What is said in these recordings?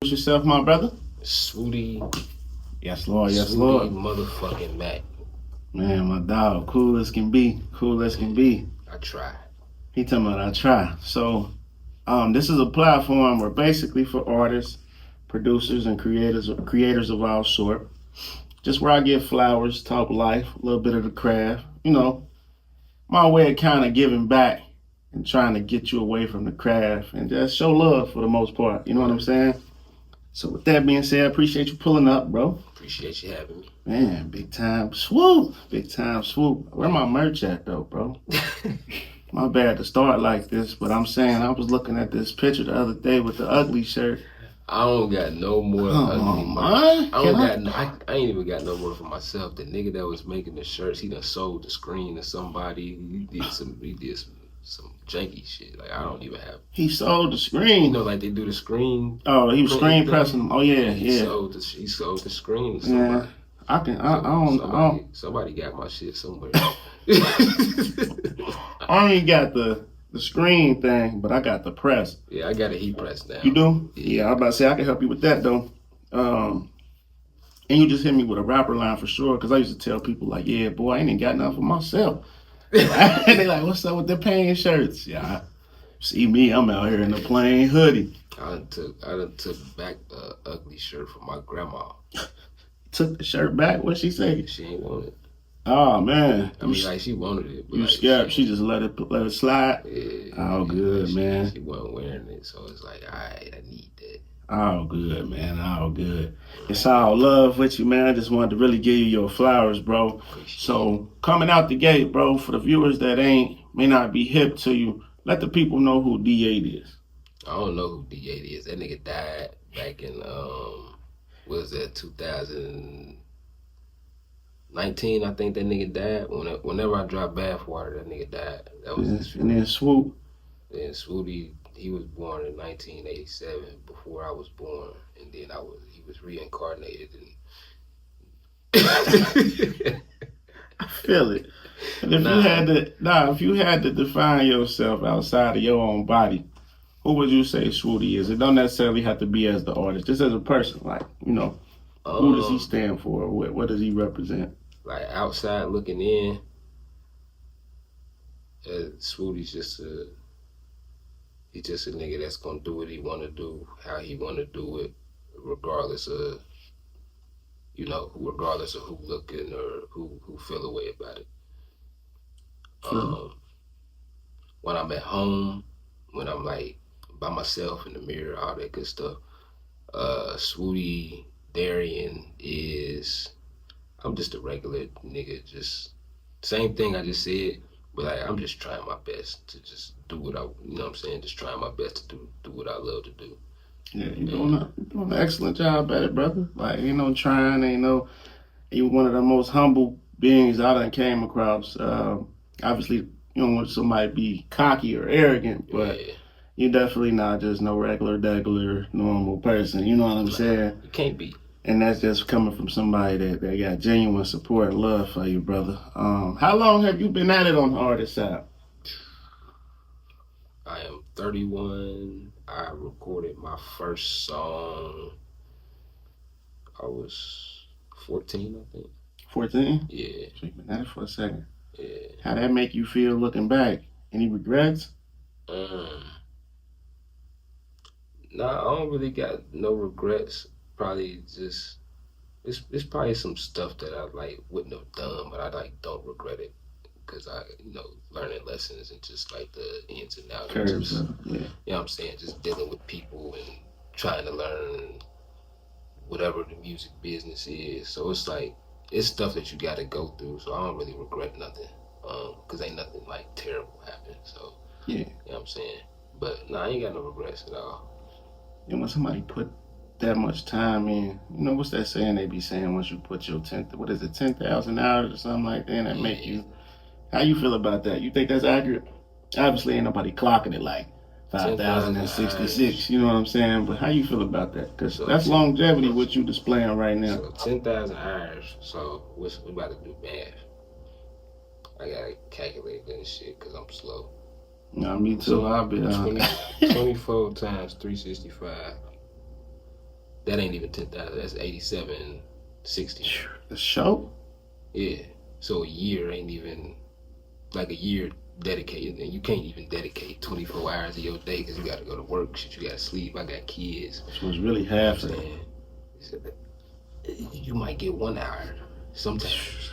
Yourself, my brother. Swooty. Yes, Lord. Yes, Swooty Lord. motherfucking Mac. Man, my dog, cool as can be. Cool as can be. I try. He talking about I try. So, this is a platform where basically for artists, producers, and creators of all sort. Just where I give flowers, talk life, a little bit of the craft. You know, my way of kind of giving back and trying to get you away from the craft and just show love for the most part. You know what I'm saying? So with that being said, I appreciate you pulling up, bro. Appreciate you having me. Man, big time swoop. Big time swoop. Where my merch at though, bro? My bad to start like this, but I'm saying I was looking at this picture the other day with the ugly shirt. I don't got no more ugly merch. I ain't even got no more for myself. The nigga that was making the shirts, he done sold the screen to somebody. He did some janky shit. Like I don't even have. He sold the screen. You know, like they do the screen. Oh, he was screen pressing them. Oh yeah, He yeah. sold the screen to somebody. Yeah, Somebody got my shit somewhere. I ain't got the screen thing, but I got the press. Yeah, I got a heat press now. You do? Yeah, I was about to say I can help you with that though. And you just hit me with a rapper line for sure, because I used to tell people like, yeah, boy, I ain't got nothing for myself. And they like, what's up with the pain shirts? Yeah, see me, I'm out here in a plain hoodie. I done took back the ugly shirt from my grandma. Took the shirt back? What'd she say? She ain't want it. Oh man. I mean, like she wanted it. But you like, scared? She just let it slide. Yeah. Oh, good, man. She wasn't wearing it, so it's like, all right, I need that. Oh, good, man. Oh, good. It's all love with you, man. I just wanted to really give you your flowers, bro. So coming out the gate, bro, for the viewers that may not be hip to you, let the people know who D8 is. I don't know who D8 is. That nigga died back in what was that, 2019? I think that nigga died. Whenever I dropped Bathwater, that nigga died. That was his funeral. And then Swoot. Then Swooty, he was born in 1987 before I was born, and then he was reincarnated. I feel it. And if you had to define yourself outside of your own body, who would you say Swooty is? It don't necessarily have to be as the artist, just as a person. Like, you know, who does he stand for? What does he represent? Like outside looking in, Swooty's just a nigga that's gonna do what he wanna do, how he wanna do it, regardless of who looking or who feel a way about it. When I'm at home, when I'm like by myself in the mirror, all that good stuff, Swooty Darian I'm just a regular nigga, just same thing I just said, but like I'm just trying my best to just do what you know what I'm saying, just trying my best to do what I love to do. Yeah, you're doing an excellent job at it, brother. Like, you're one of the most humble beings I done came across. Obviously, you don't want somebody to be cocky or arrogant, but you're definitely not just no regular, normal person. You know what I'm saying? You can't be. And that's just coming from somebody that got genuine support and love for you, brother. How long have you been at it on the artist side? I am 31. I recorded my first song. I was 14, I think. 14? Yeah. So you've been at it for a second. Yeah. How that make you feel looking back? Any regrets? Nah, I don't really got no regrets. Probably just it's probably some stuff that I like wouldn't have done, but I like don't regret it because I learning lessons and just like the ins and outs. Curves, yeah. You know what I'm saying? Just dealing with people and trying to learn whatever the music business is. So it's like it's stuff that you got to go through. So I don't really regret nothing because ain't nothing like terrible happened. So yeah, you know what I'm saying. But I ain't got no regrets at all. And when somebody put that much time in, what's that saying they be saying once you put your 10,000 hours or something like that, that make you, how you feel about that? You think that's accurate? Obviously ain't nobody clocking it like 5,066, you know what I'm saying? But how you feel about that? Because that's longevity what you displaying right now. So 10,000 hours, so we about to do I gotta calculate that shit because I'm slow. No, me too. So, I'll be 24 times 365. That ain't even 10,000. That's 8760. The show? Yeah. So a year ain't even like a year dedicated, and you can't even dedicate 24 hours of your day because you got to go to work. Shit, you got to sleep. I got kids. So it's really half of it. You might get 1 hour sometimes.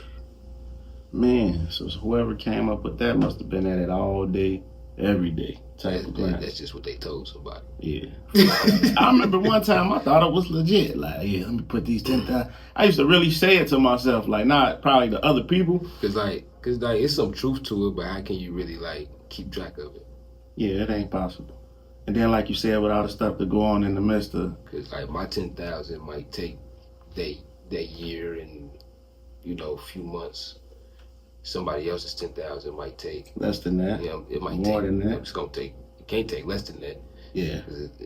Man, so whoever came up with that must have been at it all day, every day. That's just what they told somebody. Yeah. I remember one time I thought it was legit. Like, yeah, let me put these 10,000. I used to really say it to myself, like, not probably to other people. Cause it's some truth to it, but how can you really like keep track of it? Yeah, it ain't possible. And then, like you said, with all the stuff to go on in the midst of. Cause like my 10,000 might take that year and a few months. Somebody else's 10,000 might take less than that. Yeah, it might more take, than that. It's gonna take. It can't take less than that. Yeah.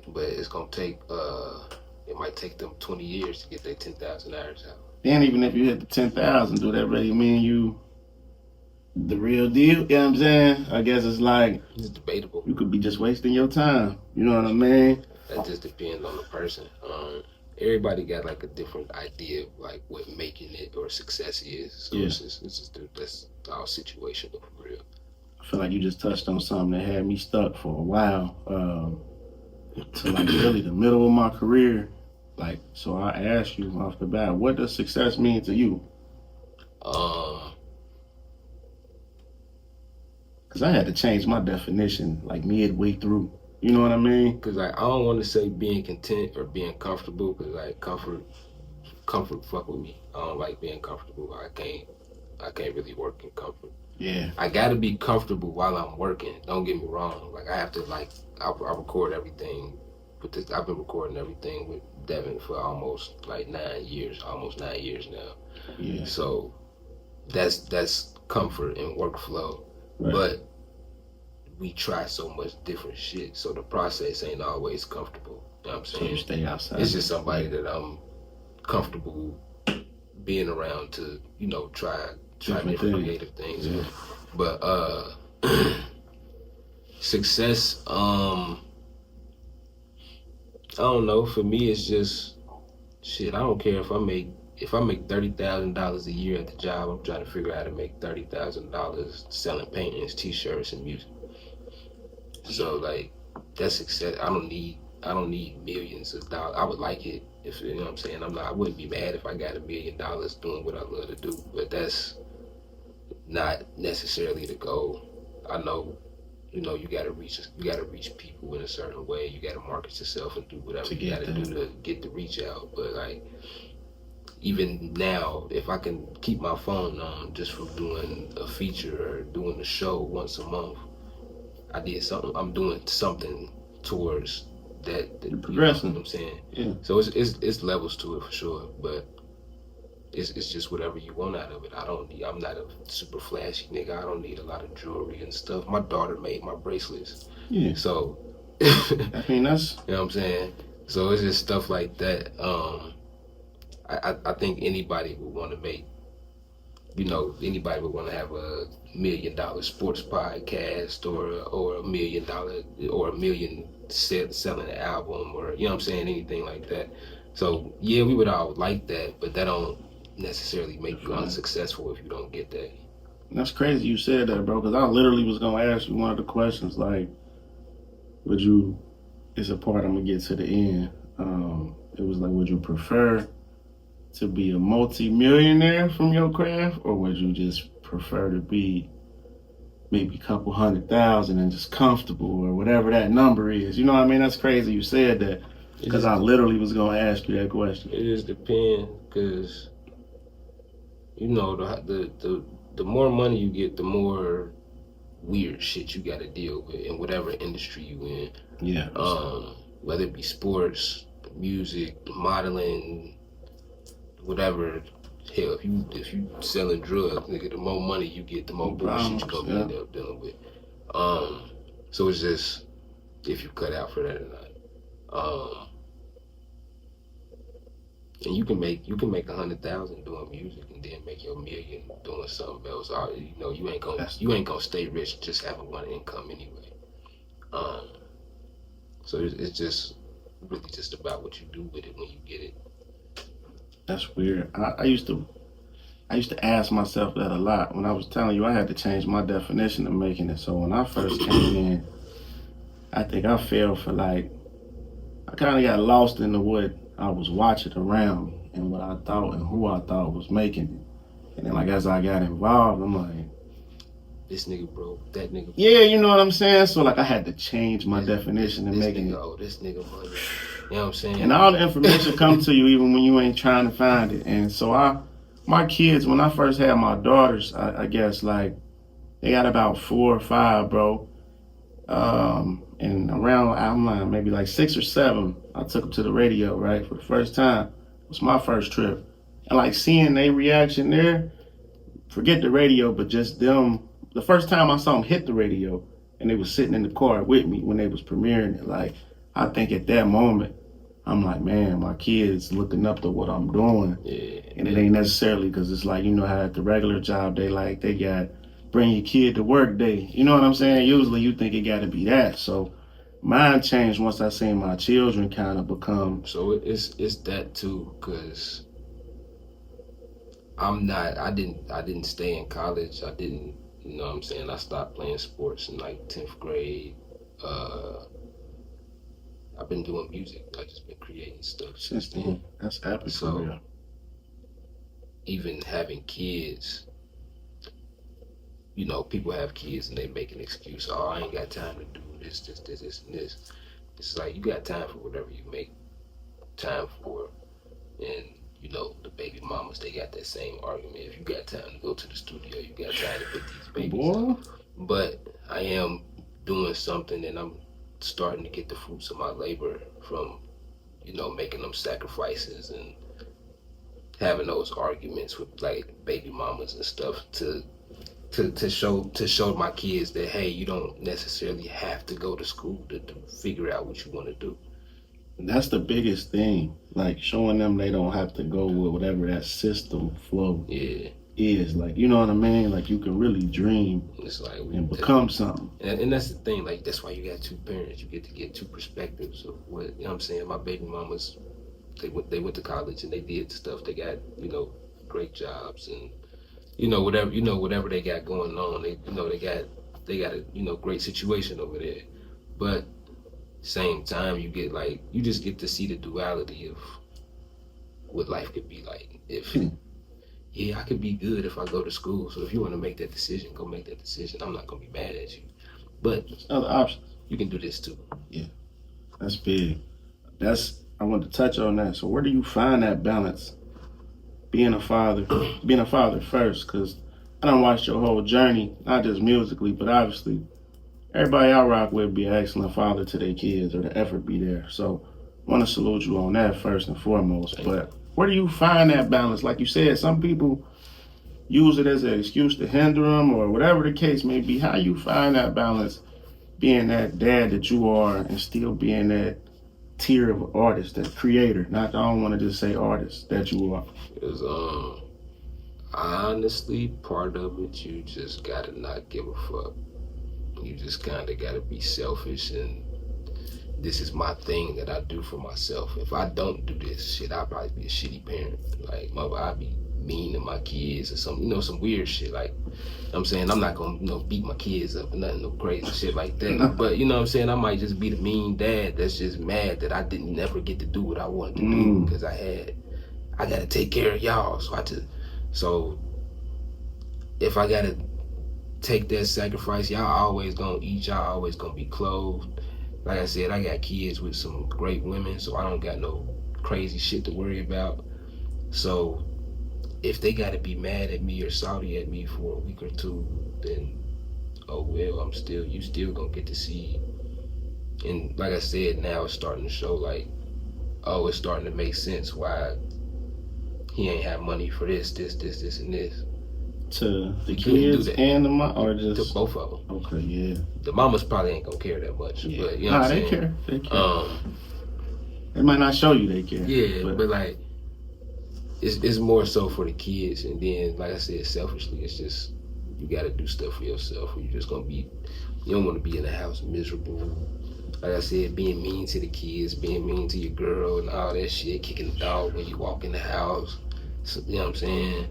But it's gonna take. It might take them 20 years to get their 10,000 hours out. Then even if you hit the 10,000, do that really mean you the real deal? You know what I'm saying? I guess it's like it's debatable. You could be just wasting your time. You know what I mean? That just depends on the person. Everybody got like a different idea of like what making it or success is. So yeah. it's just that's all situational for real. I feel like you just touched on something that had me stuck for a while. To like really the middle of my career. Like, so I asked you off the bat, what does success mean to you? Because I had to change my definition like midway through. You know what I mean? Because like, I don't want to say being content or being comfortable, because like comfort fuck with me. I don't like being comfortable. I can't really work in comfort. Yeah. I gotta be comfortable while I'm working. Don't get me wrong. Like I have to I record everything. I've been recording everything with Devin for almost like 9 years. Almost 9 years now. Yeah. So that's comfort and workflow. Right. But we try so much different shit, so the process ain't always comfortable. You know what I'm saying? So you stay outside. It's just somebody that I'm comfortable being around to, try different creative things. Yeah. But success, I don't know. For me, it's just shit. I don't care if I make $30,000 a year at the job. I'm trying to figure out how to make $30,000 selling paintings, T-shirts, and music. So like that's success. I don't need millions of dollars. I would like it if you know what I'm saying. I wouldn't be mad if I got $1 million doing what I love to do. But that's not necessarily the goal. I know, you gotta reach people in a certain way. You gotta market yourself and do whatever you gotta do to get the reach out. But like even now, if I can keep my phone on just from doing a feature or doing a show once a month, I did something. I'm doing something towards that. Progressing. You know what I'm saying? Yeah. So it's levels to it for sure, but it's just whatever you want out of it. I'm not a super flashy nigga. I don't need a lot of jewelry and stuff. My daughter made my bracelets. Yeah. So I mean that's you know what I'm saying? So it's just stuff like that. I think anybody would want to make. Anybody would want to have a $1 million sports podcast or $1 million or $1 million selling an album or you know what I'm saying, anything like that. So yeah, we would all like that, but that don't necessarily make you unsuccessful if you don't get that. That's crazy you said that, bro, because I literally was gonna ask you one of the questions like, it's a part I'm gonna get to the end. It was like, would you prefer to be a multi-millionaire from your craft, or would you just prefer to be maybe a couple 100,000 and just comfortable or whatever that number is? You know what I mean? That's crazy you said that, because I literally was going to ask you that question. It just depends, because the more money you get, the more weird shit you got to deal with in whatever industry you in. Yeah. Whether it be sports, music, modeling, whatever. Hell, if you selling drugs, nigga, the more money you get, the more bullshit you gonna end up dealing with. So it's just if you cut out for that or not. And you can make $100,000 doing music, and then make your million doing something else. Or, you know, you ain't gonna stay rich just having one income anyway. So it's just really just about what you do with it when you get it. That's weird. I used to ask myself that a lot. When I was telling you, I had to change my definition of making it. So when I first came in, I think I fell for like, I kind of got lost into what I was watching around me and what I thought and who I thought was making it. And then like as I got involved, I'm like, this nigga broke, that nigga broke. Yeah, you know what I'm saying? So like I had to change my definition of making nigga, it. Oh, this nigga money. You know what I'm saying? And all the information come to you even when you ain't trying to find it. And so my kids, when I first had my daughters, I guess like they got about 4 or 5, bro. And around, I'm like, maybe like 6 or 7, I took them to the radio, right? For the first time. It was my first trip. And like seeing their reaction there, forget the radio, but just them. The first time I saw them hit the radio and they was sitting in the car with me when they was premiering it, like, I think at that moment, I'm like, man, my kids looking up to what I'm doing. Yeah. And it ain't necessarily because it's like, you know how at the regular job, they got bring your kid to work day. You know what I'm saying? Usually you think it got to be that. So mine changed once I seen my children kind of become. So it's that too, because I didn't stay in college. I didn't, you know what I'm saying? I stopped playing sports in like 10th grade. I've been doing music. I just been creating stuff since then. That's epic. So even having kids, you know, people have kids and they make an excuse. Oh, I ain't got time to do this, and this. It's like you got time for whatever you make time for. And, you know, the baby mamas, they got that same argument. If you got time to go to the studio, you got time to put these babies up. But I am doing something and I'm starting to get the fruits of my labor from, you know, making them sacrifices and having those arguments with like baby mamas and stuff to show my kids that, hey, you don't necessarily have to go to school to figure out what you want to do. That's the biggest thing, like showing them they don't have to go with whatever that system flow is. Like, you know what I mean? Like you can really dream and become something. And that's the thing, like that's why you got 2 parents. You get to get 2 perspectives of what, you know what I'm saying? My baby mamas, they went to college and they did stuff. They got, you know, great jobs and whatever they got going on, they got a, you know, great situation over there. But same time you just get to see the duality of what life could be like. If I could be good if I go to school. So if you want to make that decision, go make that decision. I'm not gonna be mad at you. But there's other options. You can do this too. Yeah. That's big. I want to touch on that. So where do you find that balance? Being a father first, because I done watched your whole journey, not just musically, but obviously everybody I rock with be an excellent father to their kids, or the effort be there. So I want to salute you on that first and foremost. But where do you find that balance? Like you said, some people use it as an excuse to hinder them or whatever the case may be. How you find that balance being that dad that you are and still being that tier of artist, that creator, I don't want to just say artist, that you are? Because honestly, part of it, you just gotta not give a fuck. You just kind of gotta be selfish, and this is my thing that I do for myself. If I don't do this shit, I'll probably be a shitty parent. Like, I'd be mean to my kids or some weird shit. Like, I'm saying I'm not gonna, beat my kids up or nothing, no crazy shit like that. But you know what I'm saying, I might just be the mean dad that's just mad that I didn't never get to do what I wanted to do because I gotta take care of y'all. So if I gotta take that sacrifice, y'all always gonna eat, y'all always gonna be clothed. Like I said, I got kids with some great women, so I don't got no crazy shit to worry about. So if they gotta be mad at me or salty at me for a week or 2, then oh well, you still gonna get to see. And like I said, now it's starting to show like, oh, it's starting to make sense why he ain't have money for this, and this. To the kids and the mom, or just to both of them? Okay, yeah. The mamas probably ain't gonna care that much, but you know what I'm saying? They care. They might not show you they care. Yeah, but like, it's more so for the kids, and then like I said, selfishly, it's just you got to do stuff for yourself. Or you're just gonna be, you don't want to be in the house miserable. Like I said, being mean to the kids, being mean to your girl, and all that shit, kicking the dog when you walk in the house. So, you know what I'm saying?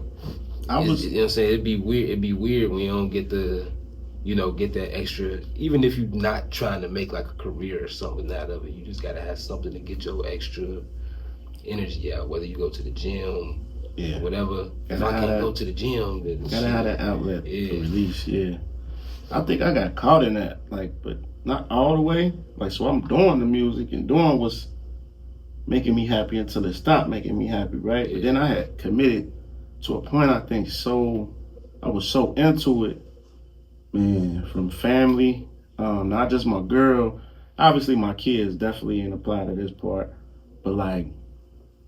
You know what I'm saying? It'd be weird. It'd be weird when you don't get get that extra. Even if you're not trying to make like a career or something out of it, you just gotta have something to get your extra energy out. Whether you go to the gym, whatever. If I can't go to the gym, then gotta have that outlet to release. Yeah, I think I got caught in that, like, but not all the way. Like, so I'm doing the music and doing what's making me happy until it stopped making me happy, right? Yeah. But then I had committed to a point, I think, I was so into it, man, from family, not just my girl. Obviously, my kids definitely ain't apply to this part, but like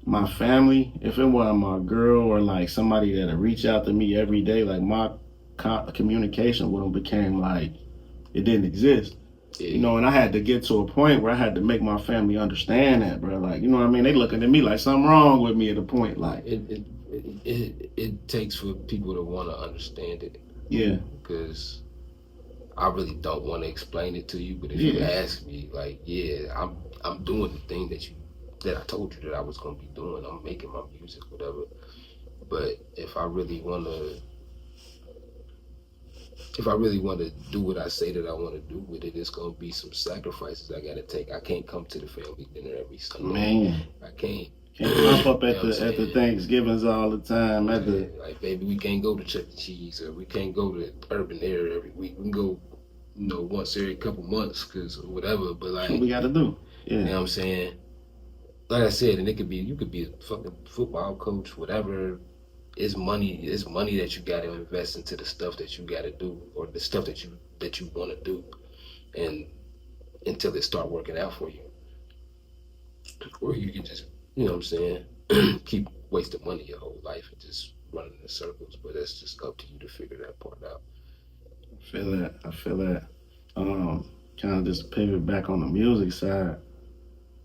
my family, if it wasn't my girl or like somebody that'd reach out to me every day, like my communication with them became like it didn't exist. Yeah. You know, and I had to get to a point where I had to make my family understand that, bro. Like, you know what I mean? They looking at me like something wrong with me at a point. Like it takes for people to want to understand it. Yeah. Because I really don't want to explain it to you, but if you ask me, like, I'm doing the thing that I told you that I was gonna be doing. I'm making my music, whatever. But if I really want to do what I say that I want to do with it, it's gonna be some sacrifices I gotta take. I can't come to the family dinner every Sunday. Man, I can't. Can't pop up at the Thanksgivings all the time. Like, baby, we can't go to Chuck E. Cheese, or we can't go to Urban Air every week. We can go, once every couple months, cause whatever. But like, what we gotta do. Yeah. You know what I'm saying? Like I said, and you could be a fucking football coach, whatever. It's money that you gotta invest into the stuff that you gotta do, or the stuff that you want to do, and until it start working out for you, or you can just, you know what I'm saying, keep wasting money your whole life and just running in circles. But that's just up to you to figure that part out. I feel that. Kind of just pivot back on the music side.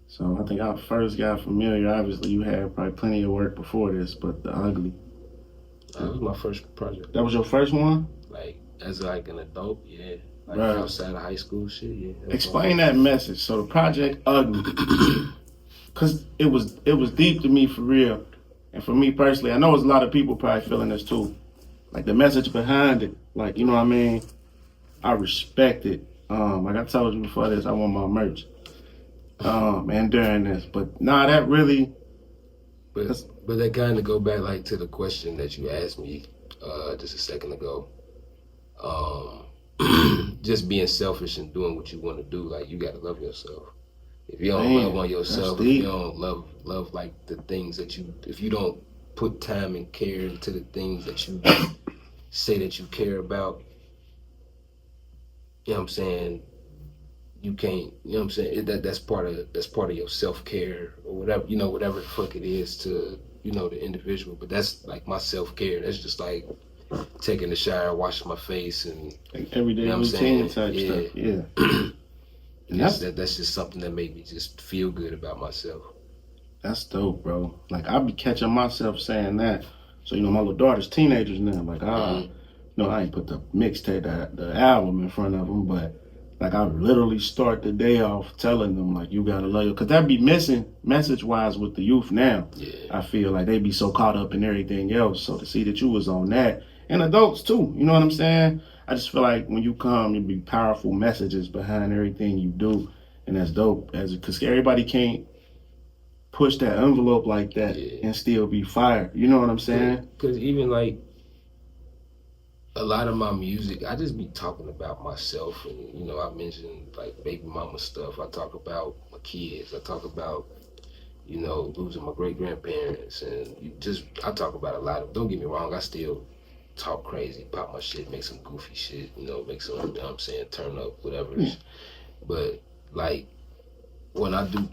So I think I first got familiar. Obviously, you had probably plenty of work before this, but The Ugly. That was my first project. That was your first one? Like, as like an adult, yeah. Like outside of high school shit, yeah. Explain that message. So the project Ugly, because it was deep to me for real, and for me personally, I know there's a lot of people probably feeling this too. Like the message behind it, like, you know what I mean? I respect it. Like I told you before this, I want my merch. And during this, but that really. But that kind of go back like to the question that you asked me just a second ago. Just being selfish and doing what you want to do. Like, you gotta love yourself. If you don't love on yourself, if you don't love like the things that if you don't put time and care into the things that you say that you care about, you know what I'm saying, you can't, you know what I'm saying, that's part of your self-care or whatever, whatever the fuck it is to, the individual. But that's like my self-care. That's just like taking a shower, washing my face, and like everyday routine type stuff. Yeah. And that's just something that made me just feel good about myself. That's dope, bro. Like, I be catching myself saying that. So, my little daughter's teenagers now. Like, I ain't put the mixtape, the album in front of them, but like, I literally start the day off telling them, like, you gotta love you. Because that be missing message-wise with the youth now. Yeah. I feel like they be so caught up in everything else. So to see that you was on that, and adults too, you know what I'm saying? I just feel like when you come, you be powerful messages behind everything you do. And that's dope. Because everybody can't push that envelope like that and still be fired. You know what I'm saying? Because even like, a lot of my music, I just be talking about myself, and I mentioned like baby mama stuff. I talk about my kids. I talk about losing my great grandparents, and I talk about a lot of. Don't get me wrong, I still talk crazy, pop my shit, make some goofy shit, make some, turn up, whatever. But like when I do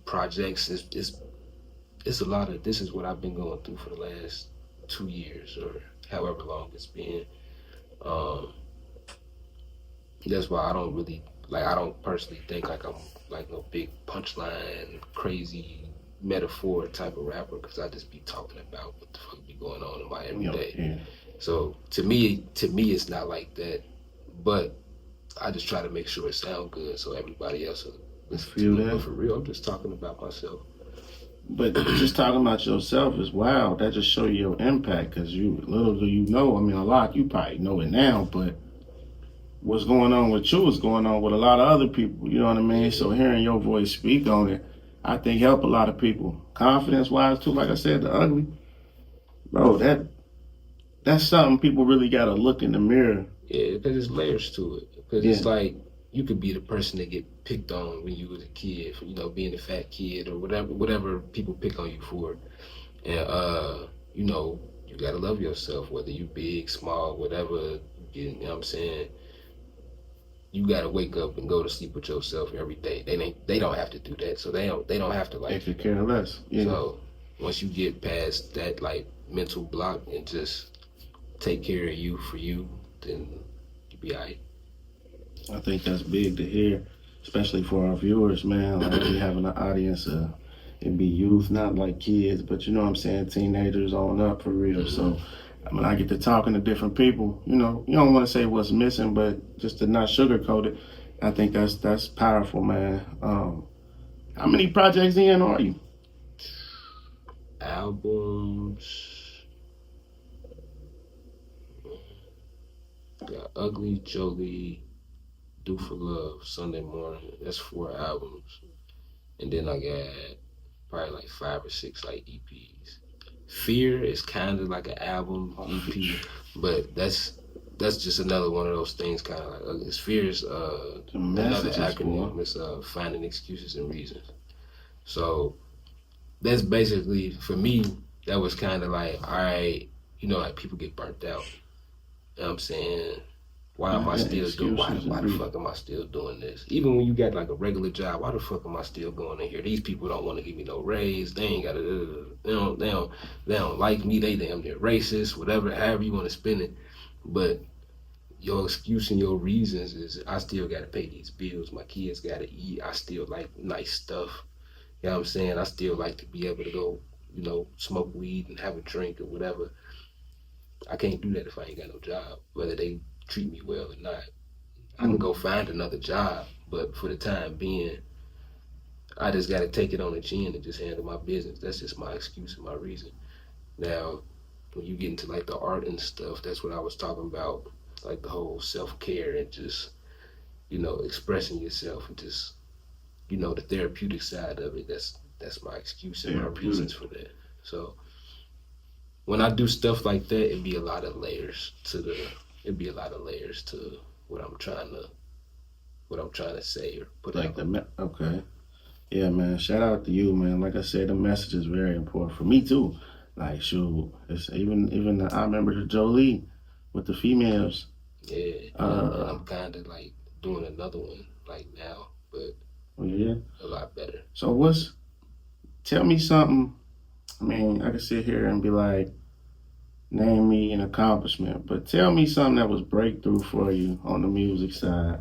projects, it's a lot of, this is what I've been going through for the last 2 years or however long it's been. That's why I don't personally think like I'm like no big punchline, crazy metaphor type of rapper because I just be talking about what the fuck be going on in my everyday. Yeah. So to me, it's not like that. But I just try to make sure it sound good so everybody else will listen to it. But for real, I'm just talking about myself. But just talking about yourself is wild. That just show you your impact because you, little do you know, I mean, a lot, you probably know it now, but what's going on with you is going on with a lot of other people. You know what I mean? So hearing your voice speak on it, I think help a lot of people. Confidence wise too, like I said, the ugly. Bro, that's something people really gotta look in the mirror. Yeah, because there's layers to it. Because it's like you could be the person that get picked on when you was a kid, for, being a fat kid or whatever people pick on you for. And you gotta love yourself, whether you big, small, whatever. You know what I'm saying? You gotta wake up and go to sleep with yourself every day. They don't have to do that, so they don't have to like. They could care less. Yeah. So once you get past that like mental block and just take care of you for you, then you'll be alright. I think that's big to hear, especially for our viewers, man. Like we having an audience, it be youth, not like kids, but you know what I'm saying, teenagers on up for real. Mm-hmm. So when I get to talking to different people, you don't want to say what's missing, but just to not sugarcoat it, I think that's powerful, man. How many projects in are you? Albums. Got Ugly, Jolie, Do for Love, Sunday Morning. That's 4 albums. And then I got probably like 5 or 6 like EPs. Fear is kind of like an album EP, but that's just another one of those things kind of like Fear is another acronym. It's finding excuses and reasons. So that's basically, for me, that was kind of like, all right, like people get burnt out. You know what I'm saying? Why am I still doing? Why the fuck am I still doing this? Even when you got like a regular job, why the fuck am I still going in here? These people don't want to give me no raise. They ain't got to. They don't like me. They damn near racist. Whatever, however you want to spin it. But your excuse and your reasons is I still got to pay these bills. My kids got to eat. I still like nice stuff. You know what I'm saying? I still like to be able to go, smoke weed and have a drink or whatever. I can't do that if I ain't got no job, whether they treat me well or not. I can go find another job, but for the time being, I just got to take it on the chin and just handle my business. That's just my excuse and my reason. Now, when you get into like the art and stuff, that's what I was talking about, like the whole self-care and just, expressing yourself and just, the therapeutic side of it. That's my excuse and my reasons for that. So when I do stuff like that, it'd be a lot of layers to what I'm trying to say or put like out. Okay. Yeah, man. Shout out to you, man. Like I said, the message is very important for me too. Like, shoot, it's even I remember the Jolie with the females. Yeah, and I'm kind of like doing another one like now, but a lot better. So tell me something. I mean, I could sit here and be like, name me an accomplishment, but tell me something that was breakthrough for you on the music side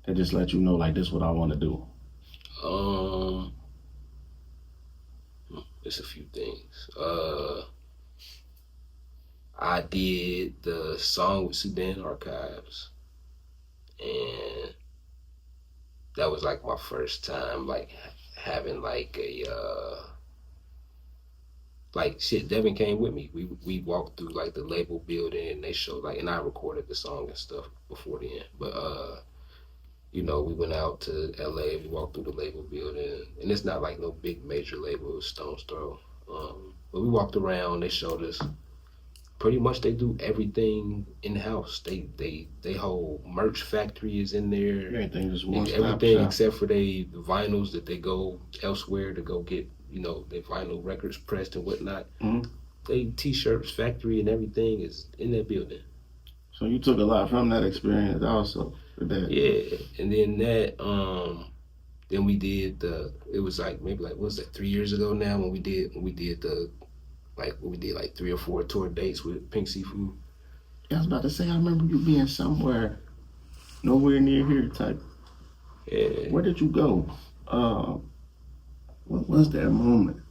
that just let you know, like, this is what I want to do. There's a few things. I did the song with Sudan Archives, and that was like my first time, like having like a. Like shit, Devin came with me. We walked through like the label building and they showed like, and I recorded the song and stuff before then. But we went out to LA, we walked through the label building, and it's not like no big major label, it was Stone's Throw. But we walked around, they showed us pretty much they do everything in house. They whole merch factory is in there. Everything is one everything except for the vinyls that they go elsewhere to go get. Their vinyl records pressed and whatnot. Mm-hmm. They t-shirts factory and everything is in that building. So you took a lot from that experience also for that. Yeah, and then then we did it was like maybe like, what was that, 3 years ago now when we did like 3 or 4 tour dates with Pink Seafood. I was about to say, I remember you being somewhere nowhere near here type. Yeah. Where did you go? What was that moment?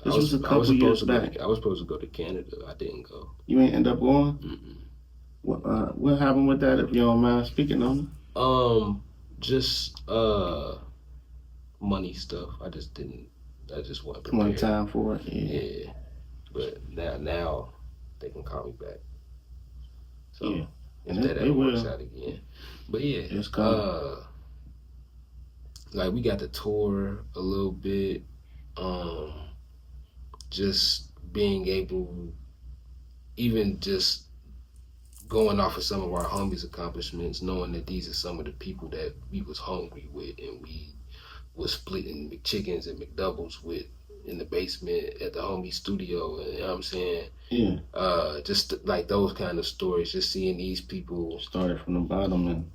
This was a couple years back. I was supposed to go to Canada. I didn't go. You ain't end up going? Mm-mm. What happened with that, if you don't mind speaking on it? Just money stuff. I just wasn't prepared. One time for it. Yeah. But now they can call me back. So yeah. if that ever works out again. But yeah, it's coming. Like we got to tour a little bit. Just being able, even just going off of some of our homies' accomplishments, knowing that these are some of the people that we was hungry with and we was splitting McChickens and McDoubles with in the basement at the homie studio, you know what I'm saying? Yeah. Just like those kind of stories, just seeing these people started from the bottom, and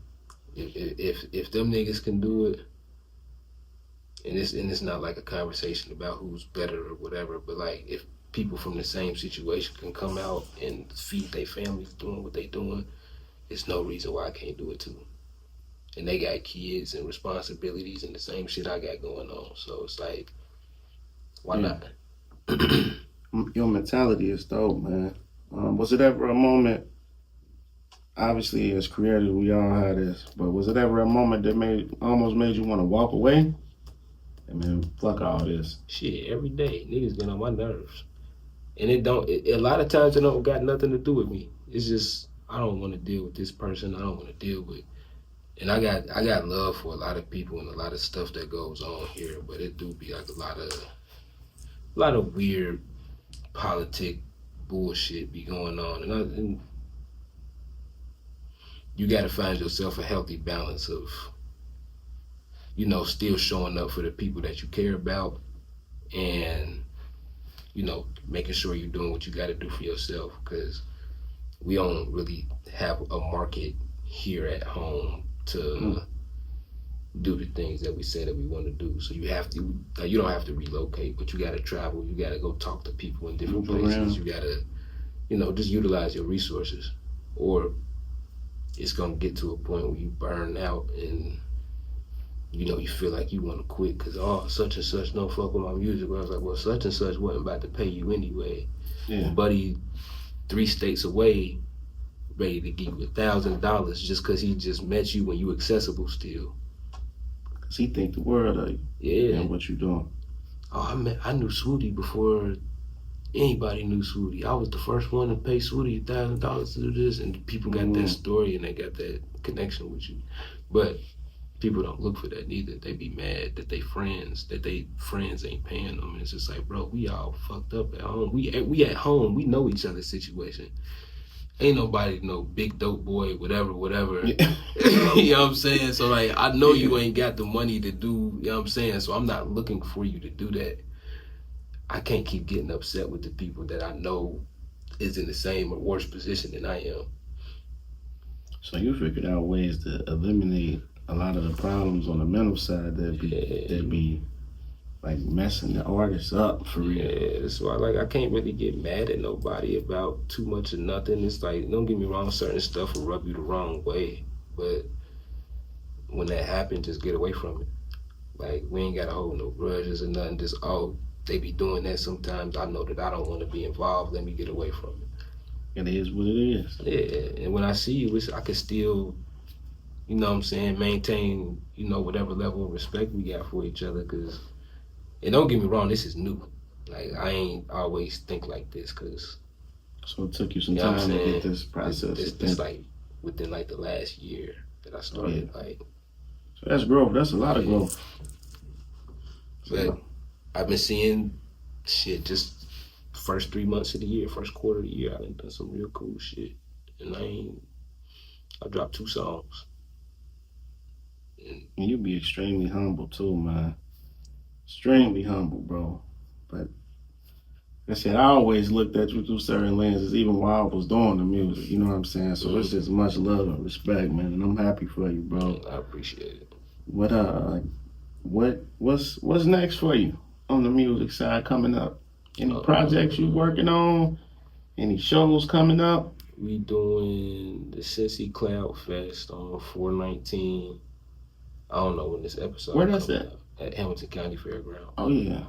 if them niggas can do it, and it's not like a conversation about who's better or whatever, but like if people from the same situation can come out and feed their families doing what they doing, it's no reason why I can't do it too. And they got kids and responsibilities and the same shit I got going on. So it's like, why not? Your mentality is dope, man. Was it ever a moment, obviously as creators we all had this, but was it ever a moment that almost made you want to walk away? I mean, fuck all this. Shit, every day, niggas get on my nerves. And a lot of times it don't got nothing to do with me. It's just, I don't want to deal with this person. I don't want to deal with, and I got love for a lot of people and a lot of stuff that goes on here, but it do be like a lot of weird politic bullshit be going on. And you got to find yourself a healthy balance of, you know, still showing up for the people that you care about and, you know, making sure you're doing what you got to do for yourself, because we don't really have a market here at home to do the things that we say that we want to do. So you don't have to relocate, but you got to travel. You got to go talk to people in different places. You got to, you know, just utilize your resources, or it's going to get to a point where you burn out and, you know, you feel like you want to quit because, such and such don't fuck with my music. But I was like, well, such and such wasn't about to pay you anyway. Yeah. Buddy 3 states away ready to give you $1,000 just because he just met you when you accessible still. Because he think the world of you. Yeah. And what you doing. I knew Swooty before anybody knew Swooty. I was the first one to pay Swooty $1,000 to do this, and people got that story and they got that connection with you. But people don't look for that neither. They be mad that they friends ain't paying them. And it's just like, bro, we all fucked up at home. We at home. We know each other's situation. Ain't nobody no big dope boy, whatever. Yeah. You know what I'm saying? So like, I know you ain't got the money to do, you know what I'm saying? So I'm not looking for you to do that. I can't keep getting upset with the people that I know is in the same or worse position than I am. So you figured out ways to eliminate a lot of the problems on the mental side that be like messing the artists up for real. Yeah, that's why like I can't really get mad at nobody about too much of nothing. It's like, don't get me wrong, certain stuff will rub you the wrong way, but when that happens, just get away from it. Like, we ain't gotta hold no grudges or nothing. Just, they be doing that sometimes. I know that I don't want to be involved. Let me get away from it. It is what it is. Yeah, and when I see you, I can still, you know what I'm saying, maintain, you know, whatever level of respect we got for each other. Cause, and don't get me wrong, this is new. Like, I ain't always think like this, cause. So it took you some time to get this process. It's like within like the last year that I started. Like, so that's growth. That's a lot of growth. But I've been seeing shit just first 3 months of the year, first quarter of the year. I done some real cool shit, and I dropped 2 songs. And you be extremely humble too, man. Extremely humble, bro. But like I said, I always looked at you through certain lenses, even while I was doing the music. You know what I'm saying? So it's just much love and respect, man. And I'm happy for you, bro. I appreciate it. What's next for you on the music side coming up? Any projects you working on? Any shows coming up? We doing the Cincy Cloud Fest on 4/19. I don't know when this episode. Where that's at? At Hamilton County Fairground. Oh yeah,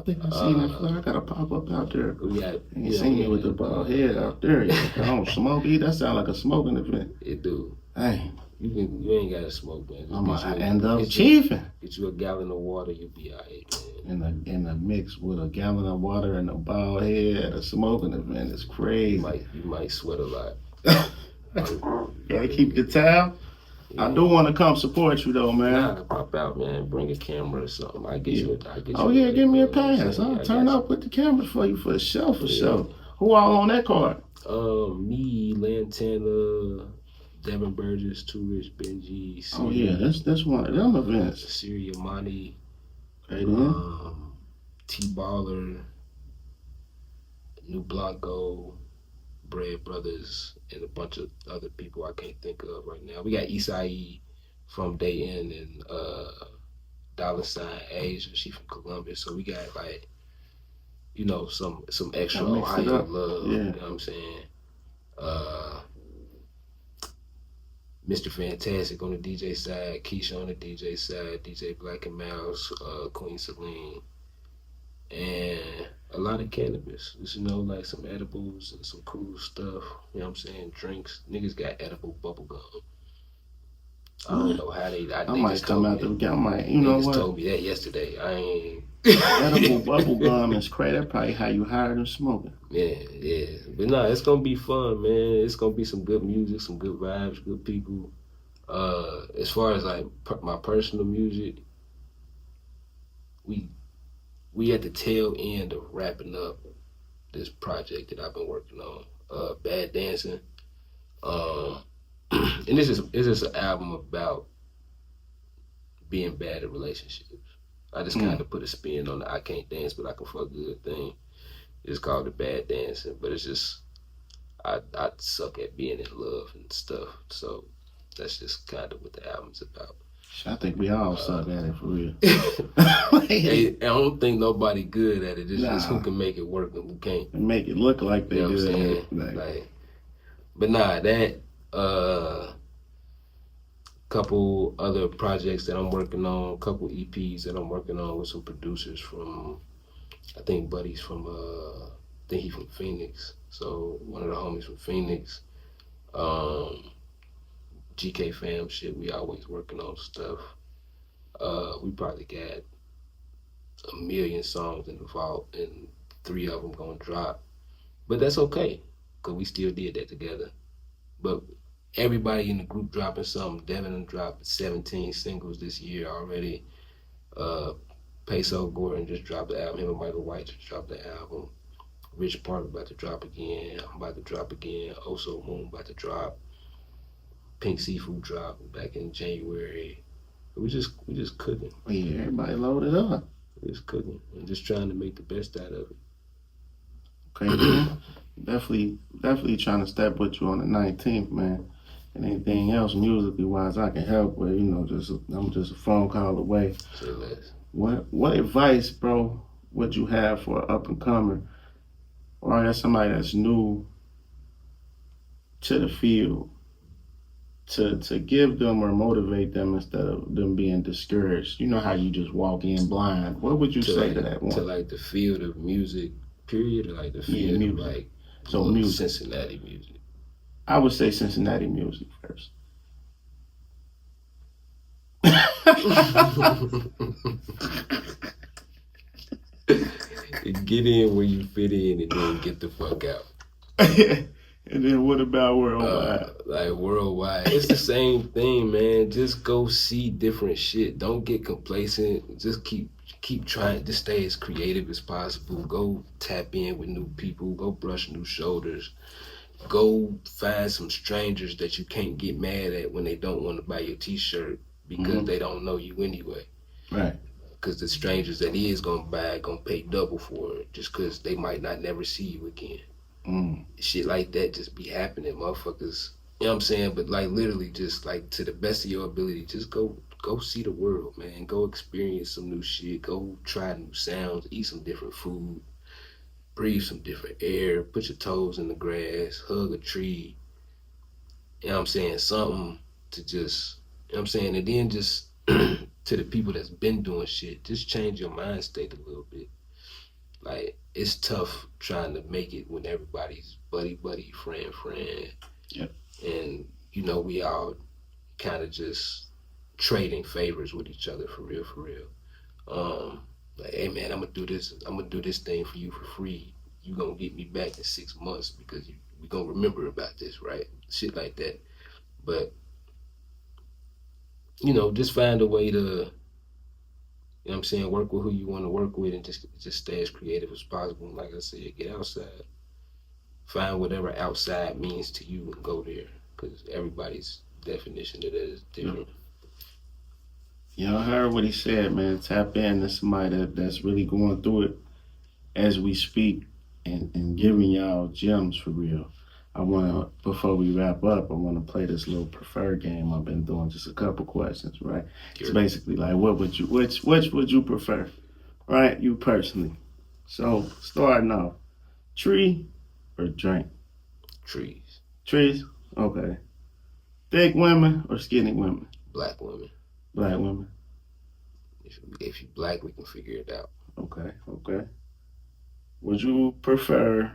I think I seen that fly. I gotta pop up out there. We got, You ain't seen me with the bald head out there yet. I don't smoke. That sound like a smoking event. It do. Hey. You ain't gotta smoke, man. I might end up chiefing. Get you a gallon of water, you'll be alright, man. In a mix with a gallon of water and a bald head at a smoking event is crazy. You might sweat a lot. Gotta keep your towel. Yeah. I do want to come support you though, man. Nah, pop out, man. Bring a camera or something. I get you. Give me a pass. I'll turn up with the cameras for you for sure. Who all on that card? Me, Lantana, Devin Burgess, Too Rich, Benji. Syria, that's one of them events. Syria, Monty, right then. T Baller, New Blanco, Bread Brothers, and a bunch of other people I can't think of right now. We got Isai from Day In and $sign Asia. She from Columbia, so we got like, some extra Ohio love. Yeah. You know what I'm saying? Mr. Fantastic on the DJ side, Keisha on the DJ side, DJ Black and Mouse, Queen Celine, and a lot of cannabis. Just, like some edibles and some cool stuff. You know what I'm saying? Drinks. Niggas got edible bubble gum. I don't know how they. I might come out there. I might. You know what? Told me that yesterday. I ain't. Edible bubble gum is crazy. That's probably how you hire them smoking. Yeah. But nah, it's gonna be fun, man. It's gonna be some good music, some good vibes, good people. As far as like my personal music, we at the tail end of wrapping up this project that I've been working on, Bad Dancing. And this is an album about being bad at relationships. I just kind of put a spin on the I can't dance but I can fuck good thing. It's called the Bad Dancing, but it's just I suck at being in love and stuff. So that's just kind of what the album's about. I think we all suck at it for real. I don't think nobody good at it. It's just who can make it work and who can't. And make it look like they do it. But nah, that couple other projects that I'm working on, couple EPs that I'm working on with some producers from, I think Buddy's from, I think he's from Phoenix. So one of the homies from Phoenix. GK fam shit, we always working on stuff. We probably got 1 million songs in the vault and 3 of them gonna drop. But that's okay, because we still did that together. But everybody in the group dropping something. Devin dropped 17 singles this year already. Peso Gordon just dropped the album. Him and Michael White just dropped the album. Rich Park about to drop again. I'm about to drop again. Oso Moon about to drop. Pink Seafood drop back in January. We just cooking. Yeah, everybody loaded up. We're just cooking and just trying to make the best out of it. Okay, man. Definitely trying to step with you on the 19th, man. And anything else musically wise I can help with, I'm just a phone call away. Say less. What advice, bro, would you have for an up and comer, or I guess somebody that's new to the field, to give them or motivate them instead of them being discouraged? You know how you just walk in blind. What would you say to that one? To like the field of music, period, or like the field of like music. Cincinnati music? I would say Cincinnati music first. Get in where you fit in and then get the fuck out. And then what about worldwide? Like worldwide, it's the same thing, man. Just go see different shit. Don't get complacent. Just keep trying to stay as creative as possible. Go tap in with new people. Go brush new shoulders. Go find some strangers that you can't get mad at when they don't want to buy your t-shirt because they don't know you anyway. Right. Because the strangers that is gonna buy gonna pay double for it just because they might not never see you again. Shit like that just be happening, motherfuckers. You know what I'm saying? But like literally just like to the best of your ability, just go see the world, man. Go experience some new shit. Go try new sounds. Eat some different food. Breathe some different air. Put your toes in the grass. Hug a tree. You know what I'm saying? Something to just, you know what I'm saying? And then just to the people that's been doing shit, just change your mind state a little bit. Like, it's tough trying to make it when everybody's buddy, friend. Yep. And, you know, we all kind of just trading favors with each other for real. Like, hey man, I'm gonna do this thing for you for free. You gonna get me back in 6 months because we gonna remember about this, right? Shit like that. But, you know, just find a way to, you know what I'm saying, work with who you want to work with and just stay as creative as possible. And like I said, get outside. Find whatever outside means to you and go there. Because everybody's definition of that is different. Yeah, I heard what he said, man. Tap in to somebody that's really going through it as we speak and giving y'all gems for real. I want to, before we wrap up, I want to play this little preferred game I've been doing. Just a couple questions, right? Sure. It's basically like, which would you prefer, right? You personally. So starting off, tree or drink? Trees. Trees? Okay. Thick women or skinny women? Black women. Black women. If you're black, we can figure it out. Okay. Would you prefer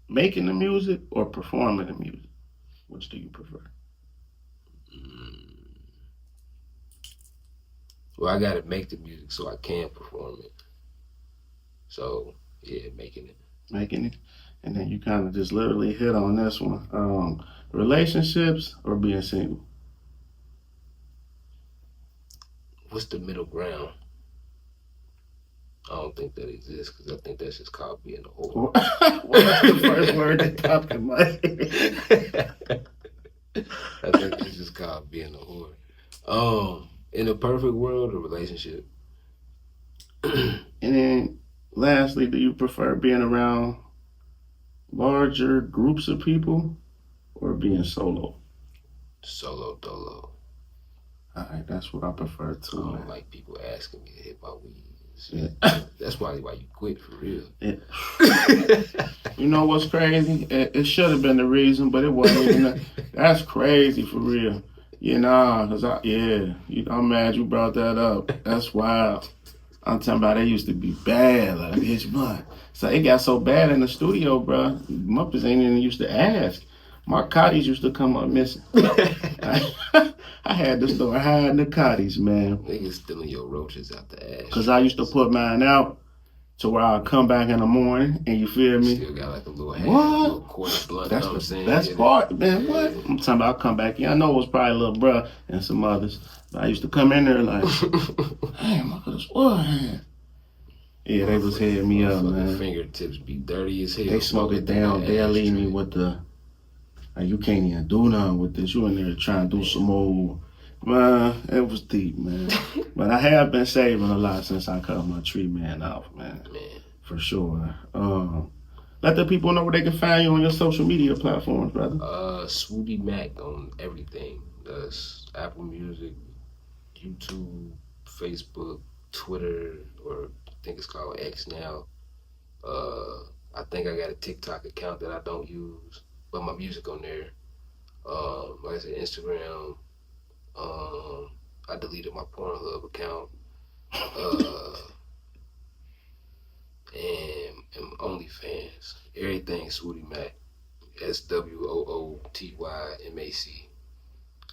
making the music or performing the music? Which do you prefer? Well, I gotta make the music so I can perform it. So yeah, making it. Making it. And then you kind of just literally hit on this one. Relationships or being single? What's the middle ground? I don't think that exists because I think that's just called being a whore. What's the first word that popped in my head? I think it's just called being a whore. In a perfect world, a relationship. And then lastly, do you prefer being around larger groups of people or being solo? Solo dolo. All right, that's what I prefer I too, don't man. like people asking me to hit my weed. Yeah. That's probably why you quit for real. You know what's crazy? It should have been the reason, but it wasn't even. That's crazy for real. I'm mad you brought that up. That's wild. I'm talking about they used to be bad, like bitch, but so it got so bad in the studio, bro. Muppets ain't even used to ask. Marcottis used to come up missing. I had to start hiding the cotties, man. Niggas stealing your roaches out the ash. Cause I used to put mine out to where I'll come back in the morning and you feel me? Still got like a little hand, What? a little quarter blunt. That's you know what I'm saying? That's part, man. Yeah. What? I'm talking about I'll come back in. I know it was probably a little bruh and some others. But I used to come in there like, hey, look at this wood hand. Yeah, they was hitting me up, man. Fingertips be dirty as hell. They smoke it down. They'll leave me with the, like, you can't even do nothing with this. You in there trying to do some old, man, it was deep, man. But I have been saving a lot since I cut my tree man off, man. For sure. Let the people know where they can find you on your social media platforms, brother. Swooty Mac on everything. That's Apple Music, YouTube, Facebook, Twitter, or I think it's called X now. I think I got a TikTok account that I don't use, but my music on there. Like I said, Instagram. I deleted my Pornhub account. And OnlyFans. Everything Swooty Mac. SWOOTYMAC.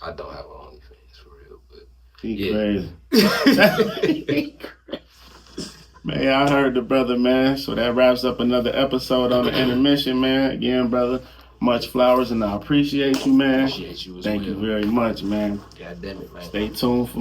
I don't have an OnlyFans for real, but He crazy. Man, I heard the brother, man. So that wraps up another episode on the Intermission, man. Again, brother, much flowers, and I appreciate you, man. Appreciate you as Thank well. you very much, man. God damn it, man. Stay tuned for